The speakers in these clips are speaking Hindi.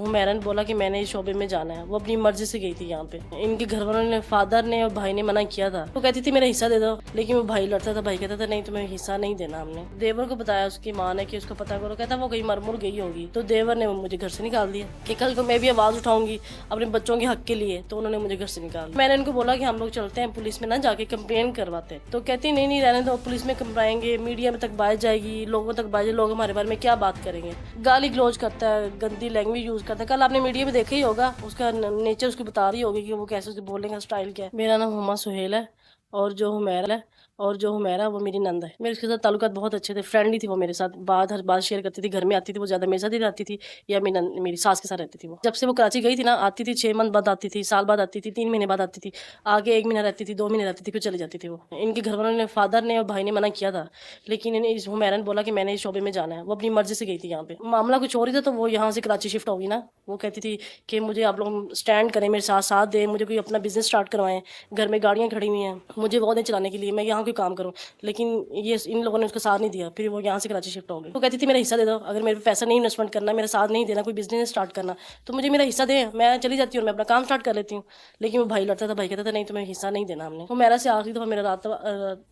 हुमैरा ने बोला कि मैंने इस शोबे में जाना है। वो अपनी मर्जी से गई थी यहाँ पे। इनके घर वालों ने, फादर ने और भाई ने मना किया था। वो कहती थी मेरा हिस्सा दे दो, लेकिन वो भाई लड़ता था। भाई कहता था नहीं, तुम्हें हिस्सा नहीं देना। हमने देवर को बताया, उसकी माँ ने, कि उसको पता करो। कहता वो कहीं मरमुर गई होगी। तो देवर ने मुझे घर से निकाल दिया कि कल को मैं भी आवाज उठाऊंगी अपने बच्चों के हक के लिए, तो उन्होंने मुझे घर से निकाल दिया। मैंने इनको बोला कि हम लोग चलते हैं पुलिस में ना जाके कंप्लेन करवाते। तो कहती नहीं नहीं रहने दो, पुलिस में कंप्लाएंगे, मीडिया में तक बात जाएगी, लोगों तक बात, लोग हमारे बारे में क्या बात करेंगे। गाली ग्लोज करता है, गंदी लैंग्वेज यूज करता है। कल आपने मीडिया में देखा ही होगा, उसका नेचर उसकी बता रही होगी कि वो कैसे उसके बोलने का स्टाइल क्या है। मेरा नाम हुमा सुहेल है और जो हुमैरा वो मेरी नंद है। मेरे उसके साथ ताल्लुकात बहुत अच्छे थे, फ्रेंडली थी वो मेरे साथ, हर बात शेयर करती थी। घर में आती थी वो, ज्यादा मेरे साथ ही रहती थी या मेरी सास के साथ रहती थी। वो जब से वो कराची गई थी ना, आती थी 6 मंथ बाद आती थी, साल बाद आती थी, 3 महीने बाद आती थी, आगे 1 महीना रहती थी, 2 महीने रहती थी, फिर चली जाती थी। वो इनके घर वालों ने, फादर ने और भाई ने मना किया था, लेकिन इस हुमैरा ने बोला कि मैंने इस शोबे में जाना है। वो अपनी मर्जी से गई थी यहाँ पे। मामला कुछ और ही था, तो वो यहाँ से कराची शिफ्ट होगी ना। वो कहती थी कि मुझे आप लोग स्टैंड करें, मेरे साथ साथ दें, मुझे कोई अपना बिजनेस स्टार्ट करवाएं, घर में गाड़ियाँ खड़ी हुई हैं, मुझे बहुत चलाने के लिए, मैं यहाँ कोई काम करूँ। लेकिन ये इन लोगों ने उसका साथ नहीं दिया। फिर वो यहाँ से कराची शिफ्ट हो गई। वो कहती थी मेरा हिस्सा दे दो, अगर मेरे पे पैसा नहीं इन्वेस्टमेंट करना, मेरा साथ नहीं देना, कोई बिजनेस स्टार्ट करना, तो मुझे मेरा हिस्सा दे, मैं चली जाती हूँ, मैं अपना काम स्टार्ट कर लेती हूँ। लेकिन वो भाई लड़ता था। भाई कहता था नहीं, तुम्हें हिस्सा नहीं देना। हमने वो मेरा से आखिरी दफा मेरा रात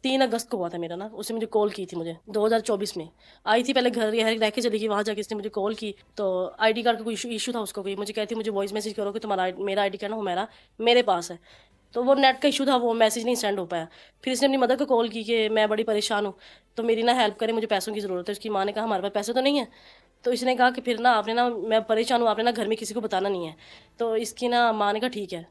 3 अगस्त को हुआ था मेरा ना। उसने मुझे कॉल की थी, मुझे 2024 में आई थी, पहले घर रह के चली गई, वहाँ जाके इसने मुझे कॉल की। तो ID कार्ड का कोई इशू था उसको, कोई मुझे कहती मुझे वॉइस मैसेज करो कि तुम्हारा मेरा ID कार्ड ना हुमैरा मेरे पास है। तो वो नेट का इशू था, वो मैसेज नहीं सेंड हो पाया। फिर इसने अपनी मदर को कॉल की कि मैं बड़ी परेशान हूँ, तो मेरी ना हेल्प करें, मुझे पैसों की ज़रूरत है। उसकी माँ ने कहा हमारे पास पैसे तो नहीं है। तो इसने कहा कि फिर ना आपने ना, मैं परेशान हूँ, आपने ना घर में किसी को बताना नहीं है। तो इसकी ना माँ ने कहा ठीक है।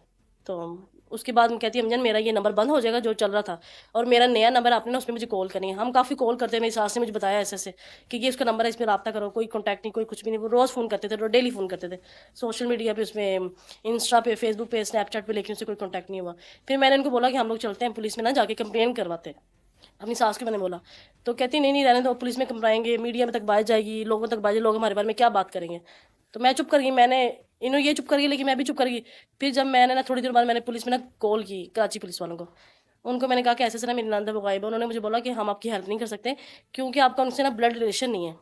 तो उसके बाद में कहती है अमजन मेरा ये नंबर बंद हो जाएगा जो चल रहा था, और मेरा नया नंबर आपने ना उसमें मुझे कॉल करनी है। हम काफ़ी कॉल करते हैं, मेरी सास ने मुझे बताया ऐसे ऐसे कि ये उसका नंबर है, इस पर रब्ता करो। कोई कॉन्टैक्ट नहीं, कोई कुछ भी नहीं। वो रोज़ फ़ोन करते थे, डेली फ़ोन करते थे, सोशल मीडिया पे, उसमें इंस्टा पे, फेसबुक पे, स्नैपचैट पे, लेकिन उससे कोई कॉन्टैक्ट नहीं हुआ। फिर मैंने उनको बोला कि हम लोग चलते हैं पुलिस में ना जाके कंप्लेन करवाते हैं। अपनी सास को मैंने बोला। तो कहती नहीं नहीं रहने दो, पुलिस में कंप्लाएंगे, मीडिया में तक बात जाएगी, लोगों तक बात, लोग हमारे बारे में क्या बात करेंगे। तो मैं चुप कर गई। मैंने इन्हों ये चुप कर गई, लेकिन मैं भी चुप कर गई। फिर जब मैंने ना थोड़ी देर बाद मैंने पुलिस में ना कॉल की, कराची पुलिस वालों को। उनको मैंने कहा कि ऐसे ना मेरी नंद वो गायब है। उन्होंने मुझे बोला कि हम आपकी हेल्प नहीं कर सकते, क्योंकि आपका उनसे ना ब्लड रिलेशन नहीं है।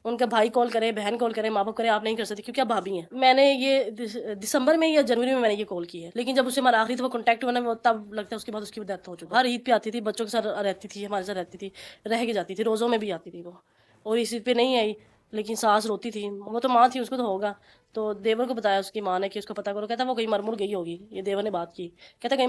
उनका भाई कॉल करे, बहन कॉल करे, माँ बाप करे, आप नहीं कर सकते क्योंकि आप भाभी हैं। मैंने ये दिसंबर में या जनवरी में मैंने ये कॉल की है, लेकिन जब उससे हमारा आखिरी दफा कॉन्टैक्ट हुआ ना, वो तब लगता है उसके बाद उसकी डेथ हो चुकी है। हर ईद पे आती थी, बच्चों के साथ रहती थी, हमारे साथ रहती थी, रह के जाती थी, रोज़ों में भी आती थी वो। और इस ईद पे नहीं आई, लेकिन सास रोती थी। वो तो माँ थी, उसको तो होगा। तो देवर को बताया उसकी माँ ने कि उसको पता करो। कहता वो कहीं मरमुर गई होगी। ये देवर ने बात की, कहता कहीं